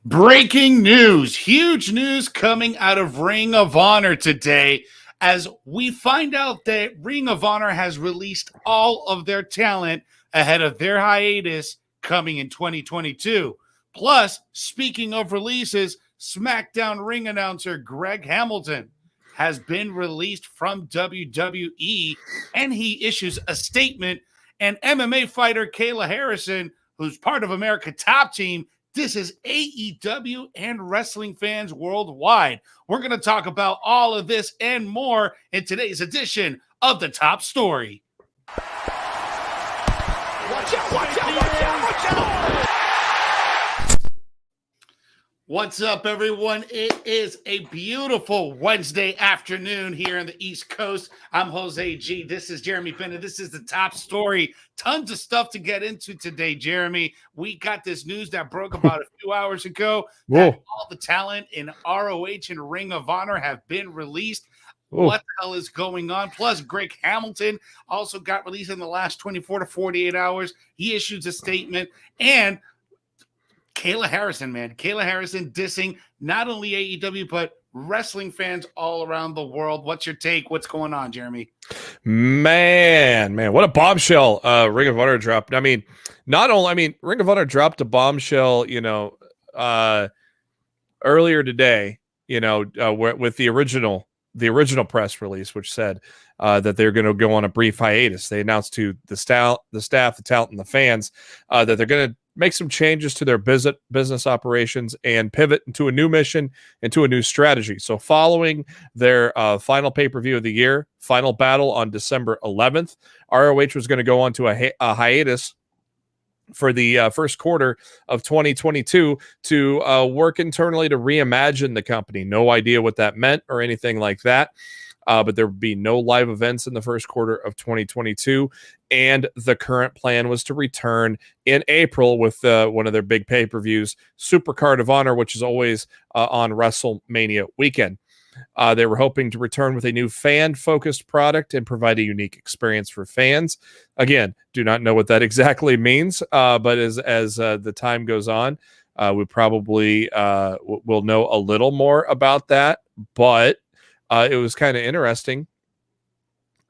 Breaking news, huge news coming out of Ring of Honor today as we find out that Ring of Honor has released all of their talent ahead of their hiatus coming in 2022. Plus, speaking of releases, SmackDown ring announcer Greg Hamilton has been released from WWE and he issues a statement. And MMA fighter Kayla Harrison, who's part of America Top Team, this is AEW and wrestling fans worldwide. We're going to talk about all of this and more in today's edition of The Top Story. Watch out, watch out, watch out, watch out! What's up, everyone? It is a beautiful Wednesday afternoon here on the East Coast. I'm Jose G. This is Jeremy Bennett. This is The Top Story. Tons of stuff to get into today, Jeremy. We got this news that broke about a few hours ago that all the talent in ROH and Ring of Honor have been released. What the hell is going on? Plus, Greg Hamilton also got released in the last 24 to 48 hours. He issues a statement. And Kayla Harrison, man. Kayla Harrison dissing not only AEW, but wrestling fans all around the world. What's your take? What's going on, Jeremy? Man, what a bombshell Ring of Honor dropped. I mean, Ring of Honor dropped a bombshell, earlier today, with the original press release, which said that they're going to go on a brief hiatus. They announced to the staff, the talent, and the fans that they're going to make some changes to their business operations and pivot into a new mission, into a new strategy. So following their final pay-per-view of the year, Final Battle on December 11th, ROH was going to go on to a hiatus for the first quarter of 2022 to work internally to reimagine the company. No idea what that meant or anything like that. But there would be no live events in the first quarter of 2022. And the current plan was to return in April with one of their big pay-per-views, Supercard of Honor, which is always on WrestleMania weekend. They were hoping to return with a new fan-focused product and provide a unique experience for fans. Again, do not know what that exactly means, but as the time goes on, we probably will know a little more about that. But it was kind of interesting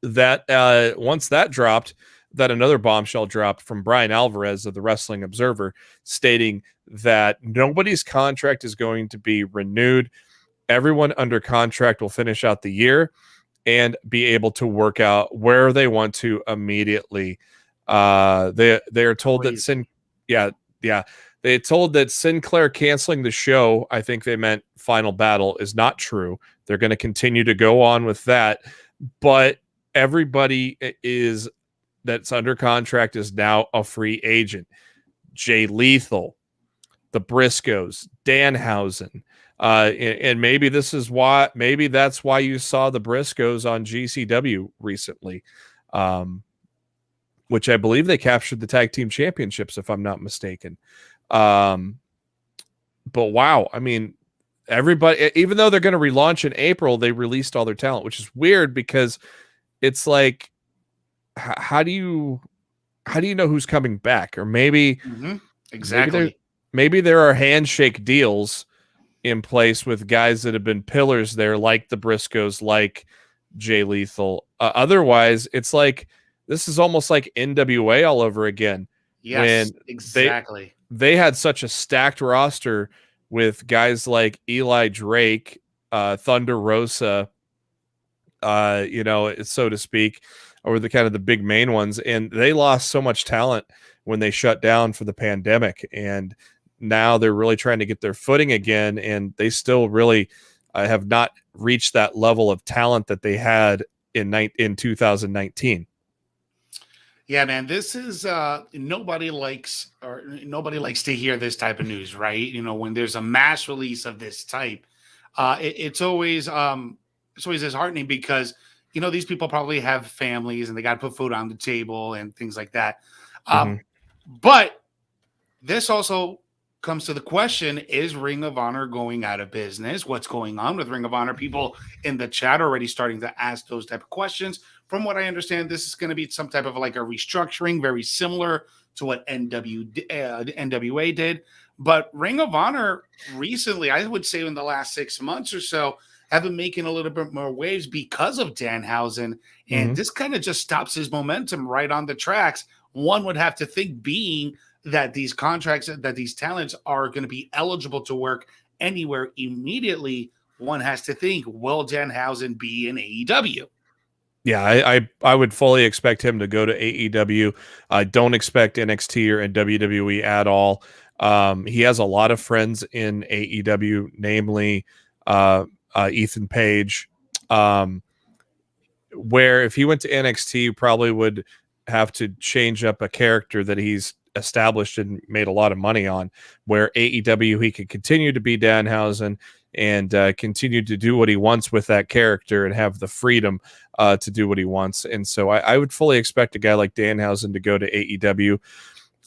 that once that dropped, that another bombshell dropped from Brian Alvarez of the Wrestling Observer, stating that nobody's contract is going to be renewed. Everyone under contract will finish out the year and be able to work out where they want to immediately. They are told that they told that Sinclair canceling the show, I think they meant Final Battle, is not true. They're going to continue to go on with that, but everybody that's under contract is now a free agent. Jay Lethal, the Briscoes, Danhausen, and maybe that's why you saw the Briscoes on GCW recently, which I believe they captured the tag team championships, if I'm not mistaken. But wow, I mean, everybody, even though they're going to relaunch in April, they released all their talent, which is weird because it's like, how do you know who's coming back? Or maybe Exactly. Maybe there are handshake deals in place with guys that have been pillars there, like the Briscoes, like Jay Lethal. Otherwise, it's like this is almost like NWA all over again. Yes, exactly. They had such a stacked roster with guys like Eli Drake, Thunder Rosa, so to speak, or the kind of the big main ones. And they lost so much talent when they shut down for the pandemic. And now they're really trying to get their footing again. And they still really have not reached that level of talent that they had in 2019. Yeah, man, this is nobody likes to hear this type of news, right? When there's a mass release of this type, it's always disheartening because these people probably have families and they got to put food on the table and things like that. But this also comes to the question: is Ring of Honor going out of business? What's going on with Ring of Honor? People in the chat are already starting to ask those type of questions. From what I understand, this is going to be some type of like a restructuring, very similar to what NWA did, But Ring of Honor recently, I would say in the last 6 months or so, have been making a little bit more waves because of Danhausen. And Mhm. this kind of just stops his momentum right on the tracks. One would have to think, being that these contracts, that these talents are going to be eligible to work anywhere immediately, one has to think, will Danhausen be in AEW? Yeah, I would fully expect him to go to AEW. I don't expect NXT or in WWE at all. He has a lot of friends in AEW, namely Ethan Page. Um, where if he went to NXT, you probably would have to change up a character that he's established and made a lot of money on. Where AEW, he could continue to be Danhausen and continue to do what he wants with that character and have the freedom to do what he wants. And so I would fully expect a guy like Danhausen to go to AEW.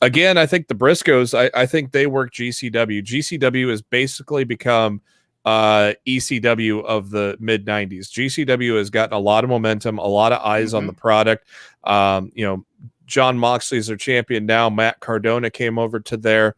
Again, I think the Briscoes, I think they work GCW. GCW has basically become ECW of the mid 90s. GCW has gotten a lot of momentum, a lot of eyes on the product. John Moxley's their champion now. Matt Cardona came over to there.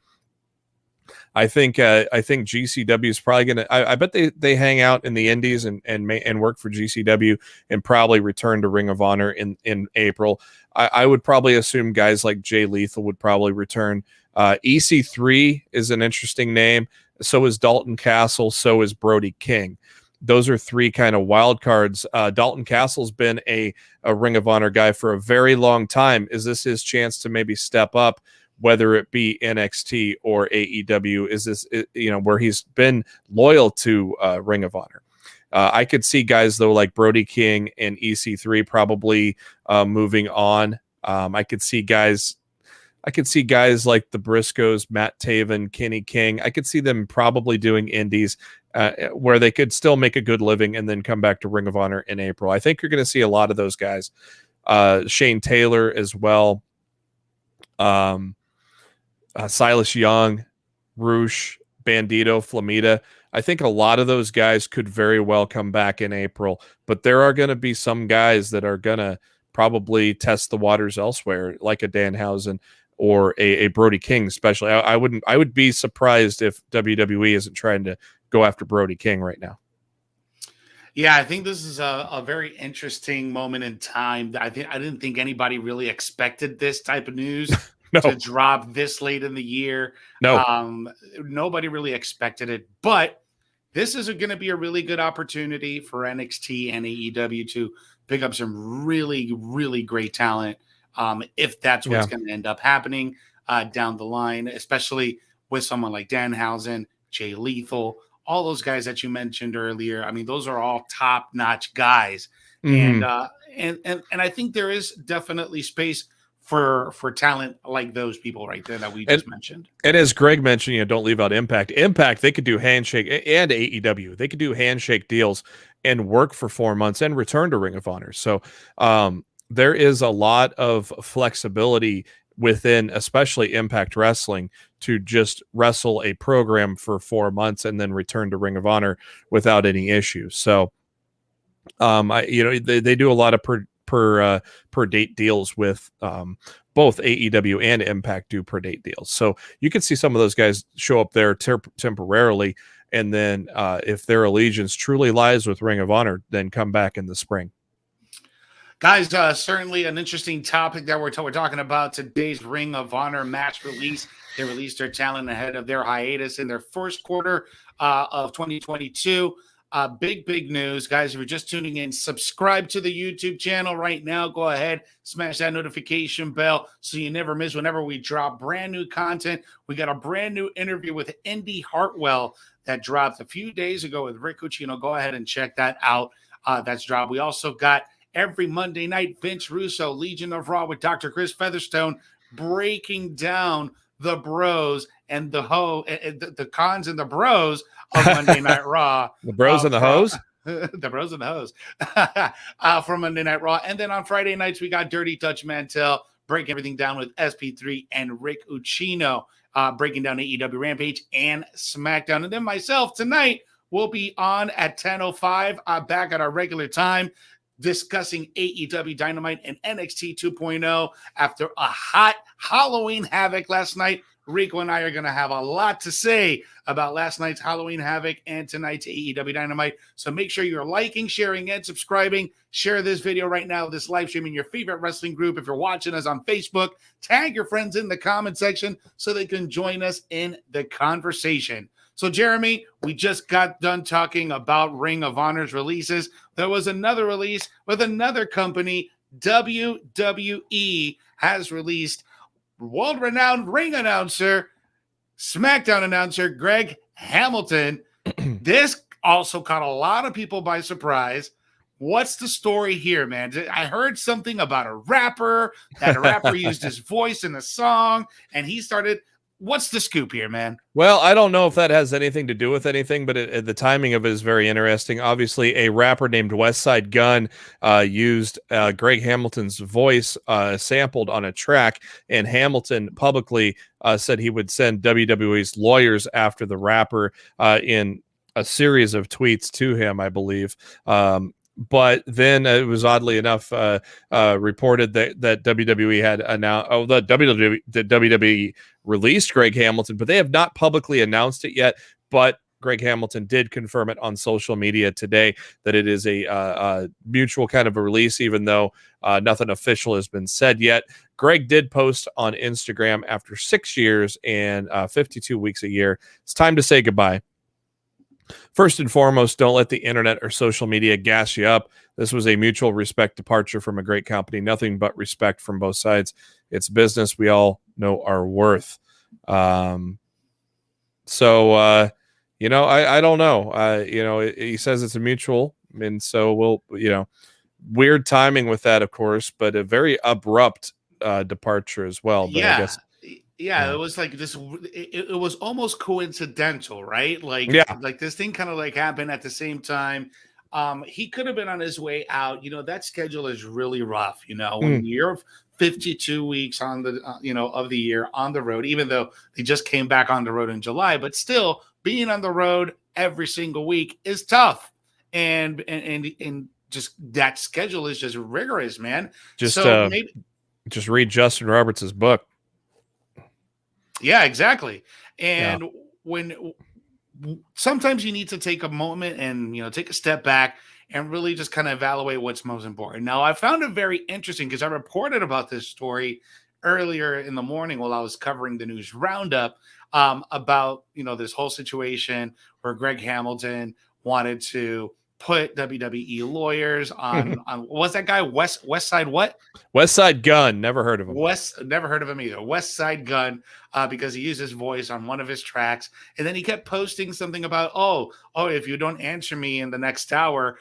I think GCW is probably gonna. I bet they hang out in the Indies and work for GCW and probably return to Ring of Honor in April. I would probably assume guys like Jay Lethal would probably return. EC3 is an interesting name. So is Dalton Castle. So is Brody King. Those are three kind of wild cards. Dalton Castle's been a Ring of Honor guy for a very long time. Is this his chance to maybe step up? Whether it be NXT or AEW, is this, where he's been loyal to Ring of Honor? I could see guys, though, like Brody King and EC3 probably moving on. I could see guys like the Briscoes, Matt Taven, Kenny King. I could see them probably doing indies where they could still make a good living and then come back to Ring of Honor in April. I think you're going to see a lot of those guys. Shane Taylor as well. Silas Young, Roosh, Bandito, Flamita. I think a lot of those guys could very well come back in April, but there are going to be some guys that are going to probably test the waters elsewhere, like a Danhausen or a Brody King, especially. I would be surprised if WWE isn't trying to go after Brody King right now. Yeah, I think this is a very interesting moment in time. I didn't think anybody really expected this type of news to drop this late in the year. No. Nobody really expected it, but this is going to be a really good opportunity for NXT and AEW to pick up some really, really great talent. If that's what's going to end up happening down the line, especially with someone like Danhausen, Jay Lethal, all those guys that you mentioned earlier. I mean, those are all top-notch guys. Mm-hmm. And I think there is definitely space for talent like those people right there that we just mentioned. And as Greg mentioned, don't leave out Impact. Impact, they could do handshake, and AEW, they could do handshake deals and work for 4 months and return to Ring of Honor. So there is a lot of flexibility within, especially Impact Wrestling, to just wrestle a program for 4 months and then return to Ring of Honor without any issues. So, they do a lot of per date deals with both AEW and Impact do per date deals. So you could see some of those guys show up there temporarily, and then if their allegiance truly lies with Ring of Honor, then come back in the spring. Guys, certainly an interesting topic that we're talking about. Today's Ring of Honor match release. They released their talent ahead of their hiatus in their first quarter of 2022. Big news, guys. If you're just tuning in, subscribe to the YouTube channel right now. Go ahead, smash that notification bell so you never miss whenever we drop brand new content. We got a brand new interview with Indy Hartwell that dropped a few days ago with Rick Ucchino. Go ahead and check that out. That's dropped. We also got every Monday night, Vince Russo, Legion of Raw with Dr. Chris Featherstone, breaking down the bros and the cons and the bros of Monday Night Raw. The bros and the hoes? The bros and the hoes from Monday Night Raw. And then on Friday nights, we got Dirty Dutch Mantel breaking everything down with SP3 and Rick Ucchino breaking down AEW Rampage and SmackDown. And then myself tonight will be on at 10:05 back at our regular time, discussing AEW Dynamite and NXT 2.0 after a hot Halloween Havoc last night. Rico and I are going to have a lot to say about last night's Halloween Havoc and tonight's AEW Dynamite. So make sure you're liking, sharing, and subscribing. Share this video right now, this live stream in your favorite wrestling group. If you're watching us on Facebook, tag your friends in the comment section so they can join us in the conversation. So, Jeremy, we just got done talking about Ring of Honor's releases. There was another release with another company. WWE has released world-renowned ring announcer, SmackDown announcer Greg Hamilton. This also caught a lot of people by surprise. What's the story here, man? I heard something about a rapper, that a rapper used his voice in a song, and he started... What's the scoop here, man? Well, I don't know if that has anything to do with anything, but the timing of it is very interesting. Obviously, a rapper named Westside Gunn used Greg Hamilton's voice sampled on a track, and Hamilton publicly said he would send WWE's lawyers after the rapper in a series of tweets to him, I believe. But then it was oddly enough reported that WWE had announced, that WWE released Greg Hamilton, but they have not publicly announced it yet. But Greg Hamilton did confirm it on social media today that it is a mutual kind of a release, even though nothing official has been said yet. Greg did post on Instagram after 6 years and 52 weeks a year. It's time to say goodbye. First and foremost, don't let the internet or social media gas you up. This was a mutual respect departure from a great company. Nothing but respect from both sides. It's business. We all know our worth. I don't know. He says it's a mutual. And so weird timing with that, of course, but a very abrupt departure as well. But yeah. I guess... Yeah, it was like this. It was almost coincidental, right? Like this thing kind of like happened at the same time. He could have been on his way out. That schedule is really rough. When you're 52 weeks on the of the year on the road, even though they just came back on the road in July, but still being on the road every single week is tough. And just that schedule is just rigorous, man. Just just read Justin Roberts' book. Yeah, exactly. And when sometimes you need to take a moment and, take a step back and really just kind of evaluate what's most important. Now, I found it very interesting because I reported about this story earlier in the morning while I was covering the news roundup about, this whole situation where Greg Hamilton wanted to put WWE lawyers on what's that guy? Westside what? Westside Gunn. Never heard of him. Never heard of him either. Westside Gunn, because he used his voice on one of his tracks, and then he kept posting something about, oh, if you don't answer me in the next hour,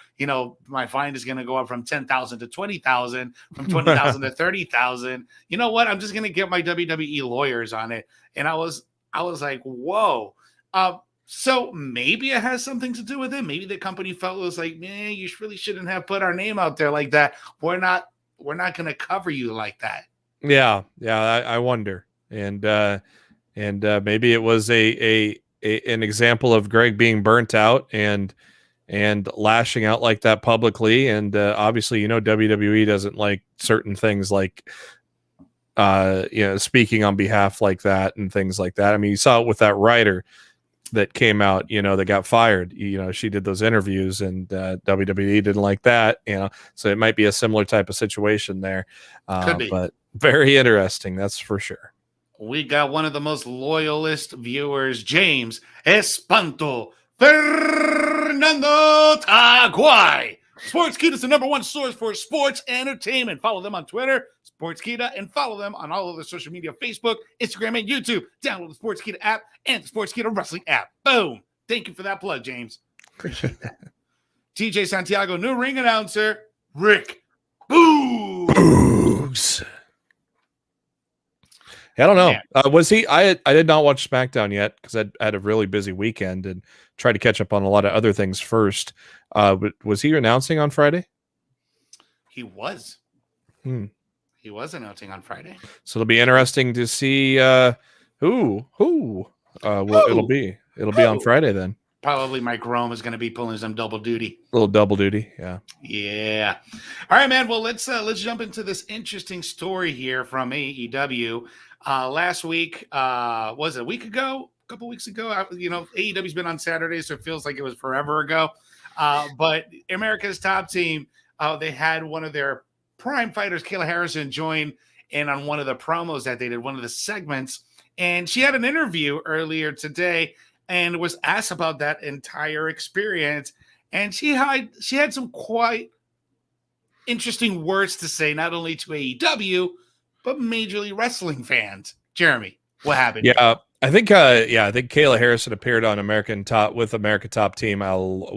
my fine is going to go up from 10,000 to 20,000, from 20,000 to 30,000. You know what? I'm just going to get my WWE lawyers on it, and I was like, whoa. So maybe it has something to do with it. Maybe the company felt it was like, man, you really shouldn't have put our name out there like that. We're not going to cover you like that. Yeah. I wonder, and maybe it was an example of Greg being burnt out and lashing out like that publicly. And obviously, WWE doesn't like certain things like speaking on behalf like that and things like that. I mean, you saw it with that writer that came out, that got fired. She did those interviews, and WWE didn't like that. So it might be a similar type of situation there. Could be. But very interesting, that's for sure. We got one of the most loyalist viewers, James Espanto Fernando Taguay. Sportskeeda is the #1 source for sports entertainment. Follow them on Twitter, Sportskeeda, and follow them on all of the social media, Facebook, Instagram, and YouTube. Download the Sportskeeda app and the Sportskeeda Wrestling app. Boom. Thank you for that plug, James. Appreciate that. TJ Santiago, new ring announcer, Rick Boogs. I don't know. Was he? I did not watch SmackDown yet because I had a really busy weekend and tried to catch up on a lot of other things first. But was he announcing on Friday? He was. He was announcing on Friday. So it'll be interesting to see who it'll be. It'll be on Friday then. Probably Mike Rome is going to be pulling some double duty. A little double duty, yeah. Yeah. All right, man. Well, let's jump into this interesting story here from AEW. Last week, was it a week ago? A couple weeks ago? AEW's been on Saturdays, so it feels like it was forever ago. But America's Top Team, they had one of their prime fighters, Kayla Harrison, join in on one of the promos that they did, one of the segments, and she had an interview earlier today and was asked about that entire experience. And she had some quite interesting words to say, not only to AEW, but Major League Wrestling fans. Jeremy, what happened? Yeah, I think Kayla Harrison appeared on America Top Team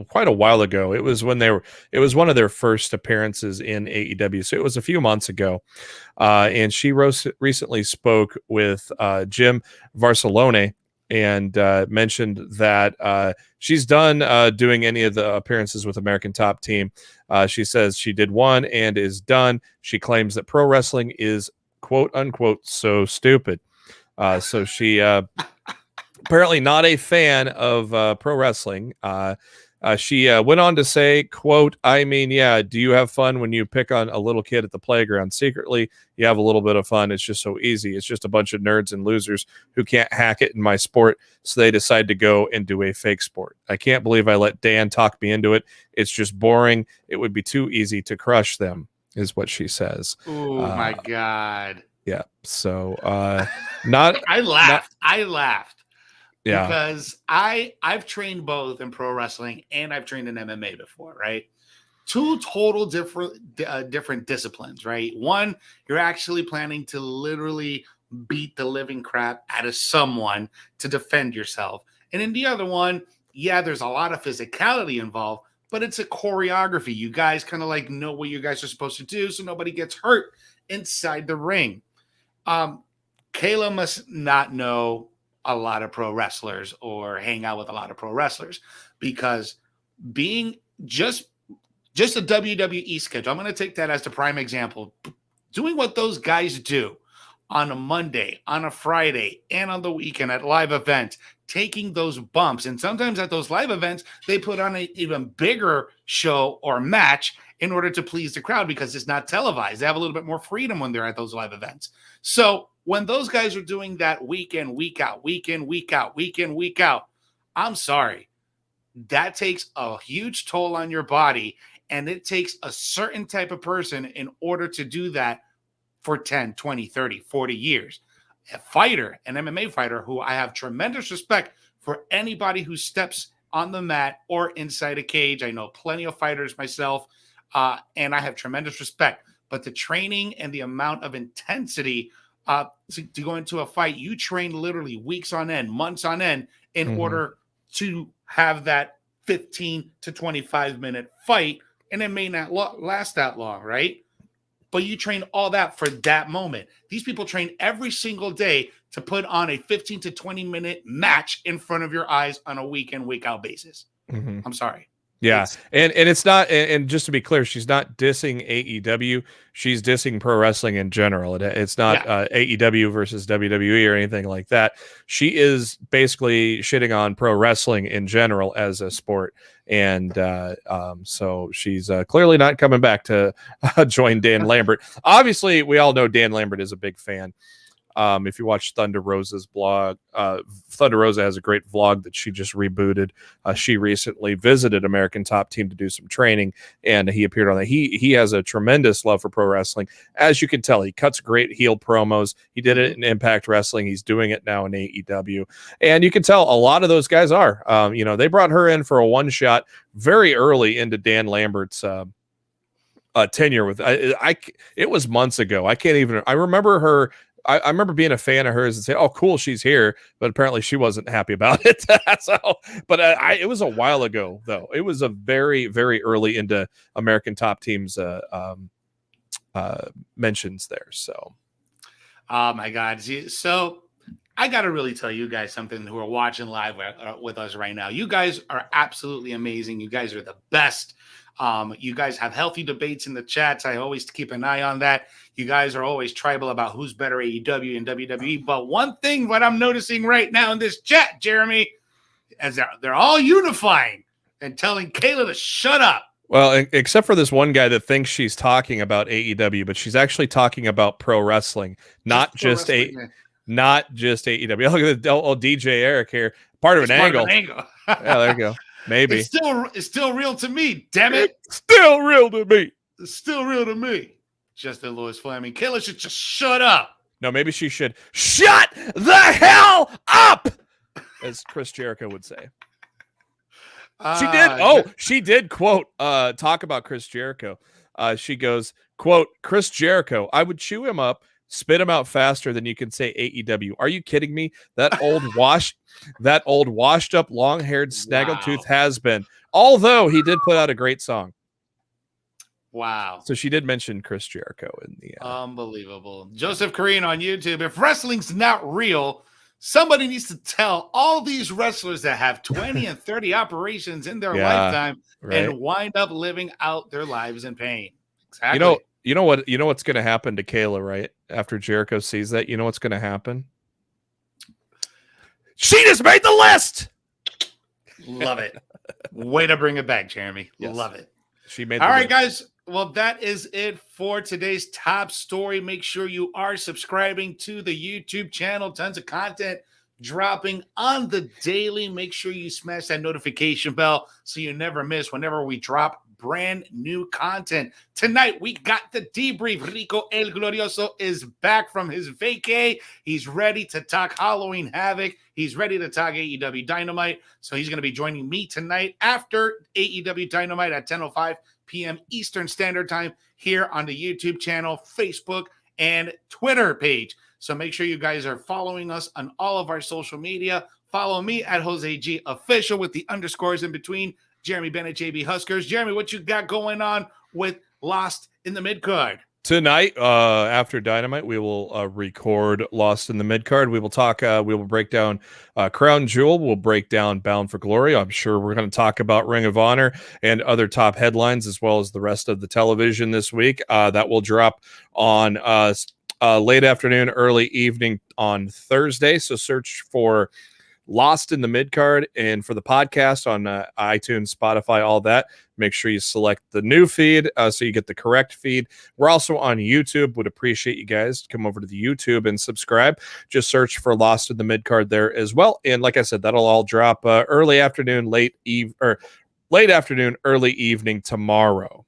quite a while ago. It was one of their first appearances in AEW, so it was a few months ago. And she recently spoke with Jim Varsalone and mentioned that she's done doing any of the appearances with American Top Team. She says she did one and is done. She claims that pro wrestling is quote unquote so stupid. So she apparently not a fan of pro wrestling. She went on to say, quote, I mean, yeah, do you have fun when you pick on a little kid at the playground secretly? You have a little bit of fun. It's just so easy. It's just a bunch of nerds and losers who can't hack it in my sport, so they decide to go and do a fake sport. I can't believe I let Dan talk me into it. It's just boring. It would be too easy to crush them, is what she says. Oh, my God. Yeah. So I laughed. Yeah. Because I've trained both in pro wrestling and I've trained in MMA before, right? Two total different disciplines, right? One, you're actually planning to literally beat the living crap out of someone to defend yourself. And in the other one, yeah, there's a lot of physicality involved, but it's a choreography. You guys kind of like know what you guys are supposed to do so nobody gets hurt inside the ring. Kayla must not know a lot of pro wrestlers or hang out with a lot of pro wrestlers, because being just a WWE schedule, I'm going to take that as the prime example. Doing what those guys do on a Monday, on a Friday, and on the weekend at live events, taking those bumps. And sometimes at those live events, they put on an even bigger show or match in order to please the crowd because it's not televised. They have a little bit more freedom when they're at those live events. So when those guys are doing that week in, week out, I'm sorry. That takes a huge toll on your body, and it takes a certain type of person in order to do that for 10, 20, 30, 40 years. A fighter, an MMA fighter, who I have tremendous respect for anybody who steps on the mat or inside a cage. I know plenty of fighters myself, and I have tremendous respect. But the training and the amount of intensity to go into a fight, you train literally weeks on end, months on end in order to have that 15 to 25 minute fight. And it may not last that long, right? But you train all that for that moment. These people train every single day to put on a 15 to 20 minute match in front of your eyes on a week in, week out basis. I'm sorry. Yeah. And it's not, and just to be clear, she's not dissing AEW. She's dissing pro wrestling in general. It's not AEW versus WWE or anything like that. She is basically shitting on pro wrestling in general as a sport. And so she's clearly not coming back to join Dan Lambert. Obviously, we all know Dan Lambert is a big fan. If you watch Thunder Rosa's blog, Thunder Rosa has a great vlog that she just rebooted. She recently visited American Top Team to do some training, and he appeared on that. He has a tremendous love for pro wrestling. As you can tell, he cuts great heel promos. He did it in Impact Wrestling. He's doing it now in AEW. And you can tell a lot of those guys are. They brought her in for a one-shot very early into Dan Lambert's tenure with it was months ago. I remember her. I remember being a fan of hers and say, "Oh, cool, she's here," but apparently she wasn't happy about it. It was a while ago, though. It was a very, very early into American Top Team's mentions there. So, oh my God! So I got to really tell you guys something who are watching live with us right now. You guys are absolutely amazing. You guys are the best. You guys have healthy debates in the chats. I always keep an eye on that. You guys are always tribal about who's better, AEW and WWE. But one thing, what I'm noticing right now in this chat, Jeremy, as they're all unifying and telling Kayla to shut up. Well, except for this one guy that thinks she's talking about AEW, but she's actually talking about pro wrestling, not just AEW. Look at the DJ Eric here, part of an angle. Yeah, there you go. Maybe it's still real to me. Damn it, it's still real to me. It's still real to me. Justin Lewis Fleming. Kayla should just shut up. No, maybe she should shut the hell up, as Chris Jericho would say. She did. She did quote, talk about Chris Jericho. She goes, quote, Chris Jericho, I would chew him up, spit him out faster than you can say AEW. Are you kidding me? That old washed up, long-haired, snaggletooth has-been. Although he did put out a great song. Wow. So she did mention Chris Jericho in the unbelievable. Joseph Korean on YouTube. If wrestling's not real, somebody needs to tell all these wrestlers that have 20 and 30 operations in their lifetime and wind up living out their lives in pain. Exactly. You know what's going to happen to Kayla, right? After Jericho sees that, you know what's going to happen? She just made the list. Love it. Way to bring it back, Jeremy. Yes. Love it. She made all right, guys. Well, that is it for today's top story. Make sure you are subscribing to the YouTube channel. Tons of content dropping on the daily. Make sure you smash that notification bell so you never miss whenever we drop brand new content. Tonight, we got the debrief. Rico El Glorioso is back from his vacay. He's ready to talk Halloween Havoc. He's ready to talk AEW Dynamite. So he's going to be joining me tonight after AEW Dynamite at 10:05 p.m. Eastern Standard Time here on the YouTube channel, Facebook, and Twitter page. So make sure you guys are following us on all of our social media. Follow me at Jose G Official with the underscores in between. Jeremy Bennett, JB Huskers. Jeremy, what you got going on with Lost in the Mid-Card? Tonight, after Dynamite, we will record Lost in the Mid-Card. We will talk, we will break down Crown Jewel. We'll break down Bound for Glory. I'm sure we're going to talk about Ring of Honor and other top headlines, as well as the rest of the television this week. That will drop on late afternoon, early evening on Thursday. So search for Lost in the Mid-Card, and for the podcast on iTunes, Spotify, all that, make sure you select the new feed so you get the correct feed. We're also on YouTube. Would appreciate you guys to come over to the YouTube and subscribe. Just search for Lost in the Mid-Card there as well. And like I said, that'll all drop early afternoon, late afternoon, early evening tomorrow.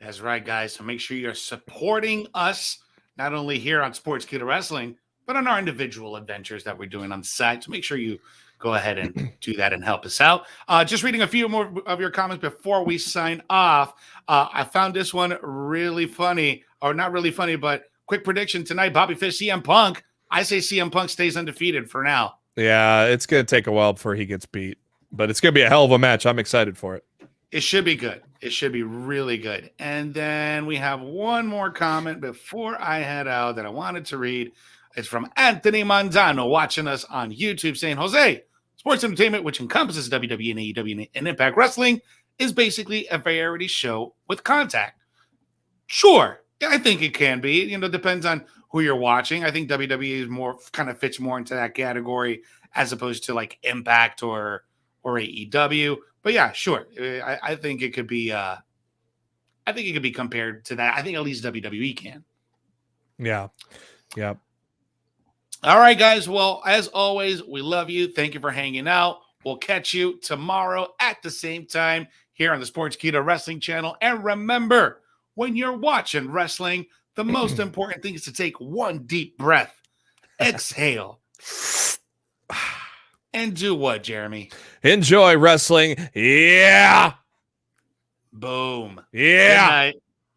That's right, guys. So make sure you're supporting us, not only here on Sportskeeda Wrestling, but on our individual adventures that we're doing on the site. So make sure you go ahead and do that and help us out. Just reading a few more of your comments before we sign off. I found this one really funny, or not really funny, but quick prediction tonight, Bobby Fish, CM Punk. I say CM Punk stays undefeated for now. Yeah, it's going to take a while before he gets beat, but it's going to be a hell of a match. I'm excited for it. It should be good. It should be really good. And then we have one more comment before I head out that I wanted to read. It's from Anthony Manzano watching us on YouTube saying, Jose, sports entertainment, which encompasses WWE and AEW and Impact Wrestling, is basically a variety show with contact. Sure, I think it can be. Depends on who you're watching. I think WWE is more kind of fits more into that category as opposed to like Impact or AEW. But yeah, sure. I think it could be. I think it could be compared to that. I think at least WWE can. Yeah. All right, guys. Well, as always, we love you. Thank you for hanging out. We'll catch you tomorrow at the same time here on the Sportskeeda Wrestling Channel. And remember, when you're watching wrestling, the most important thing is to take one deep breath, exhale, and do what, Jeremy? Enjoy wrestling. Yeah. Boom. Yeah. Good night.